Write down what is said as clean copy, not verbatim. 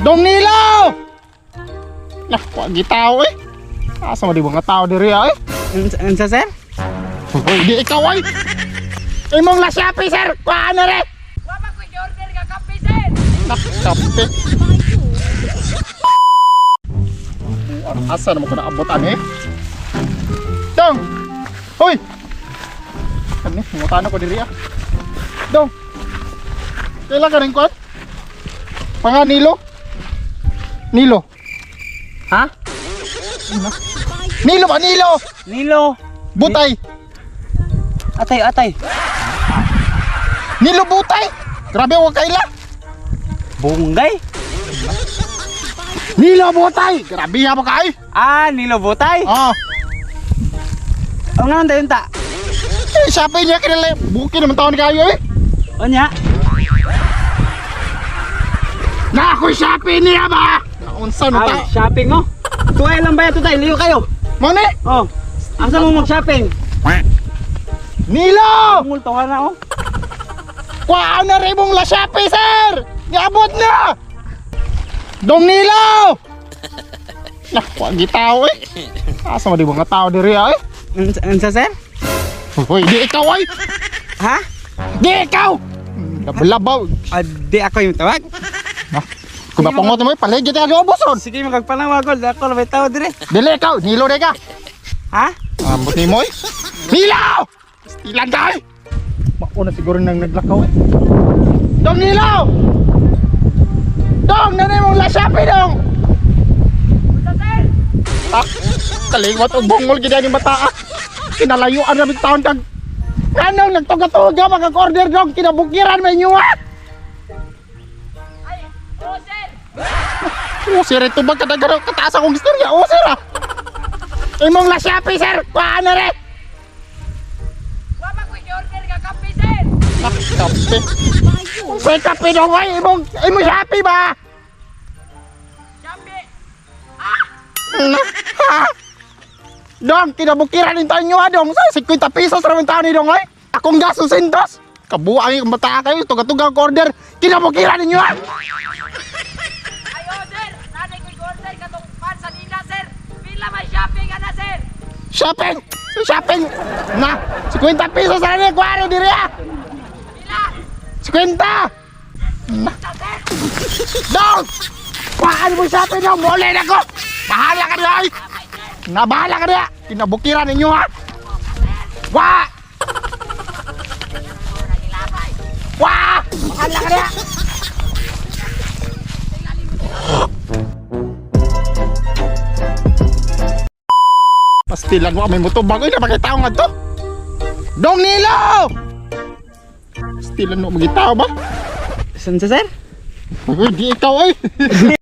Dong Nilo! Naku, agi tao eh. Asa mo di mga tao diri ay? Unsa sir? Hoy, di ikaw ay. Imong lasyapi sir, kuhaan na rin. Wa ba ko i-order ka kape, sir? Naku, kape. Asa naman ko naabotan eh? Dong! Hoy! Ano eh, mungutano ko diri ah. Dong! Kailan ka rin kuhan? Panga Nilo? Nilo? Ha? Nilo ba? Nilo! Nilo. Butay! Atay. Nilo Butay! Grabe huwag kaila! Bunggay? Nilo Butay! Grabe ha mo kay! Ah, Nilo Butay? Oh! O nga dayon ta. Eh, Shopee niya kinala. Buki naman taon kayo eh! Onya? Na ako'y Shopee niya ba? Naunsa no ta? Shopping mo? Tuway lang ba ito tayo? Liyo kayo. Mani! Oh. Asa mo mag-shopping? Nilo! Multo ka na oh. Kuhaan na rin mong la Shopee sir! Niabot na! Dong Nilo! Naku, agi tao eh! Asa mo di mga tao diri ay? Unsa sir? Hoy, di ikaw ay! Ha? Di ikaw! Labalabaw! Di ako yung tawag. Kung mapungot mo eh, paligid ang oboson! Sige, magpanawagol. Ako na may tao dire. Dili ikaw! Nilo di ka! Ha? Ambot ni mo eh! Nilo! Ilan ka eh! Mauna siguro nang naglakaw eh! Dong Nilo! Dong! Nanay mong la Shopee dong! Unsa, sir? Ah! Kalimot o bungol gina ni bata ah! Kinalayuan na taon kag... Ano? Nagtuga-tuga mag-order dong! Kinabukiran may inyo ah! Ay, oh, sir. Oh, sir, ito ba kadagaro kataas akong istorya? Oh, sir ah! Imong la Shopee sir! Kuhaan na rin! Wa ba ko i-order ka kape, sir? Kape! May kape dong ay! Imong Shopee ba? Shopee. Ha? Dong, kinabukiran yung tayo nyo ha dong. Sa 50 pesos naman tayo ni dong ay. Akong gaso sentos. Kabuang yung bata kayo. Tuga-tuga ang order. Kinabukiran ninyo ha. Ay, oh, sir. Nanay ko i-order ka tong pan sa nina, sir. Pila may shopping ka na, sir? Shopping! Shopping! Na! 50 pesos na rin. Kuwari diri ha. Pila? 50! Sa, sir. Dong! Kuhaan mo shopping dong. Muli na ko. Bahala ka niya ay. Nabahala ka niya. Kinabukiran ninyo ha. Wah! Wah! Bahala ka niya. Pastilan mo may mutubag. Uy, napakita ko nga to. Dong Nilo! Pastilan mo magitaw ba? Unsa sir? Uy, di ikaw ay.